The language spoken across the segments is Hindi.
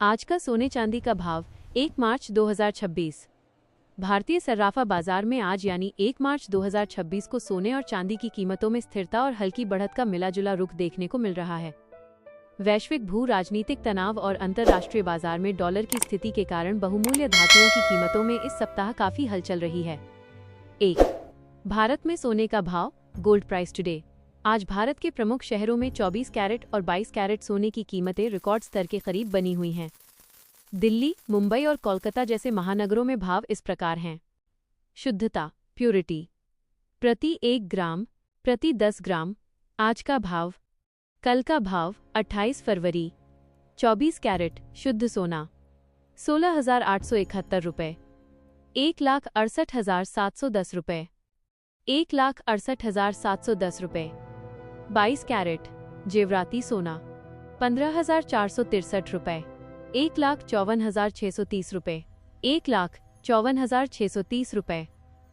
आज का सोने चांदी का भाव 1 मार्च 2026। भारतीय सर्राफा बाजार में आज यानी 1 मार्च 2026 को सोने और चांदी की कीमतों में स्थिरता और हल्की बढ़त का मिला-जुला रुख देखने को मिल रहा है। वैश्विक भू राजनीतिक तनाव और अंतर्राष्ट्रीय बाजार में डॉलर की स्थिति के कारण बहुमूल्य धातुओं की कीमतों में इस सप्ताह काफी हलचल रही है। 1. भारत में सोने का भाव, गोल्ड प्राइस टुडे। आज भारत के प्रमुख शहरों में 24 कैरेट और 22 कैरेट सोने की कीमतें रिकॉर्ड स्तर के करीब बनी हुई हैं। दिल्ली, मुंबई और कोलकाता जैसे महानगरों में भाव इस प्रकार हैं। शुद्धता, प्योरिटी, प्रति 1 ग्राम, प्रति 10 ग्राम। आज का भाव, कल का भाव 28 फरवरी। 24 कैरेट शुद्ध सोना 16,871 रुपये, 1,68,710 रुपये, 1,68,710 रुपये। 22 कैरेट जेवराती सोना 15,463 रुपये, 1,54,630 रुपये, 1,54,630 रुपये।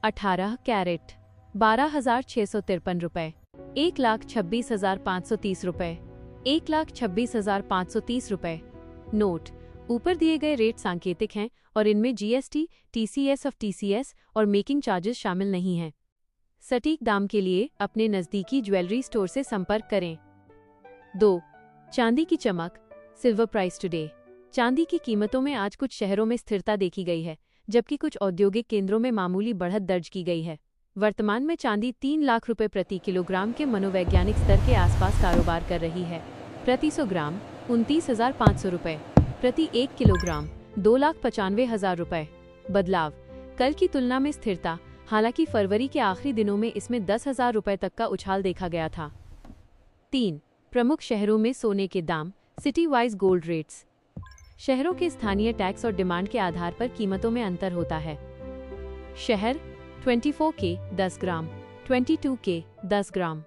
18 कैरेट 12,653 रुपये, 1,26,530 रुपये, 1,26,530 रुपये। नोट ऊपर दिए गए रेट सांकेतिक हैं और इनमें जीएसटी, टीसीएस ऑफ टीसीएस और मेकिंग चार्जेस शामिल नहीं हैं। सटीक दाम के लिए अपने नज़दीकी ज्वेलरी स्टोर से संपर्क करें। 2. चांदी की चमक, सिल्वर प्राइस टुडे। चांदी की कीमतों में आज कुछ शहरों में स्थिरता देखी गई है, जबकि कुछ औद्योगिक केंद्रों में मामूली बढ़त दर्ज की गई है। वर्तमान में चांदी 3 लाख रुपए प्रति किलोग्राम के मनोवैज्ञानिक स्तर के आसपास कारोबार कर रही है। प्रति 100 ग्राम 29,500 रुपये, प्रति 1 किलोग्राम 2,95,000 रुपये। बदलाव, कल की तुलना में स्थिरता, हालांकि फरवरी के आखिरी दिनों में इसमें 10,000 रुपये तक का उछाल देखा गया था। 3. प्रमुख शहरों में सोने के दाम, सिटी वाइज गोल्ड रेट्स। शहरों के स्थानीय टैक्स और डिमांड के आधार पर कीमतों में अंतर होता है। शहर 24 के 10 ग्राम, 22 के 10 ग्राम।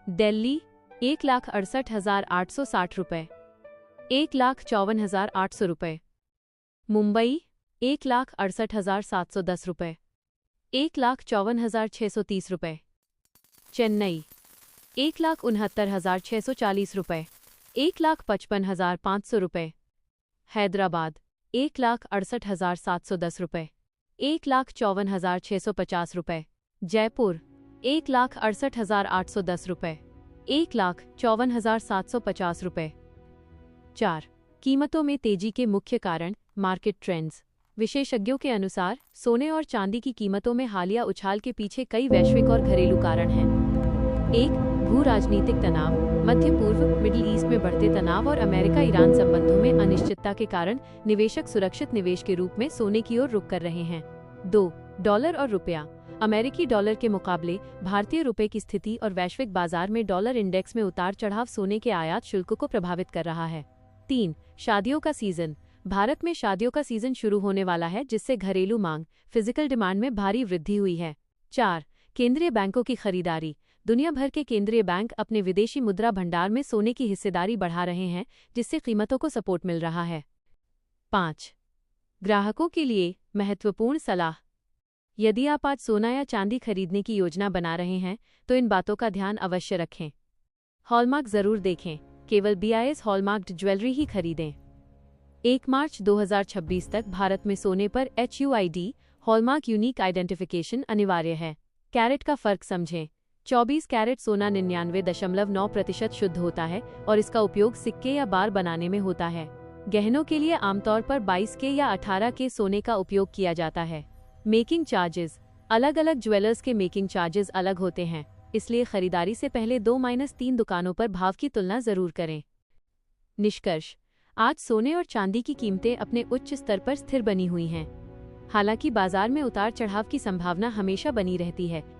दिल्ली 1,68,860 रुपये, 1,54,800 रुपये। मुंबई 1,68,710 रुपये, 1,54,630 रुपये। चेन्नई 1,69,640 रुपये, 1,55,500 रुपये। हैदराबाद 1,68,710 रुपये, 1,54,650 रुपये। जयपुर 1,68,810 रुपये, 1,54,750 रुपये। 4. कीमतों में तेजी के मुख्य कारण, मार्केट ट्रेंड्स। विशेषज्ञों के अनुसार सोने और चांदी की कीमतों में हालिया उछाल के पीछे कई वैश्विक और घरेलू कारण हैं। 1. भू राजनीतिक तनाव, मध्य पूर्व, मिडिल ईस्ट में बढ़ते तनाव और अमेरिका-ईरान संबंधों में अनिश्चितता के कारण निवेशक सुरक्षित निवेश के रूप में सोने की ओर रुख कर रहे हैं। 2. डॉलर और रुपया। अमेरिकी डॉलर के मुकाबले भारतीय रुपये की स्थिति और वैश्विक बाजार में डॉलर इंडेक्स में उतार चढ़ाव सोने के आयात शुल्क को प्रभावित कर रहा है। 3. शादियों का सीजन। भारत में शादियों का सीजन शुरू होने वाला है, जिससे घरेलू मांग, फिजिकल डिमांड में भारी वृद्धि हुई है। 4. केंद्रीय बैंकों की खरीदारी। दुनिया भर के केंद्रीय बैंक अपने विदेशी मुद्रा भंडार में सोने की हिस्सेदारी बढ़ा रहे हैं, जिससे कीमतों को सपोर्ट मिल रहा है। 5. ग्राहकों के लिए महत्वपूर्ण सलाह। यदि आप आज सोना या चांदी खरीदने की योजना बना रहे हैं, तो इन बातों का ध्यान अवश्य रखें। हॉलमार्क जरूर देखें, केवल BIS हॉलमार्क्ड ज्वेलरी ही खरीदें। 1 मार्च 2026 तक भारत में सोने पर HUID हॉलमार्क यूनिक आइडेंटिफिकेशन अनिवार्य है। कैरेट का फर्क समझें। 24 कैरेट सोना 99.9% शुद्ध होता है और इसका उपयोग सिक्के या बार बनाने में होता है। गहनों के लिए आमतौर पर 22 के या 18 के सोने का उपयोग किया जाता है। Making charges. अलग अलग ज्वेलर्स के मेकिंग चार्जेस अलग होते हैं, इसलिए खरीदारी से पहले 2-3 दुकानों पर भाव की तुलना जरूर करें। निष्कर्ष, आज सोने और चांदी की कीमतें अपने उच्च स्तर पर स्थिर बनी हुई हैं। हालांकि बाजार में उतार चढ़ाव की संभावना हमेशा बनी रहती है,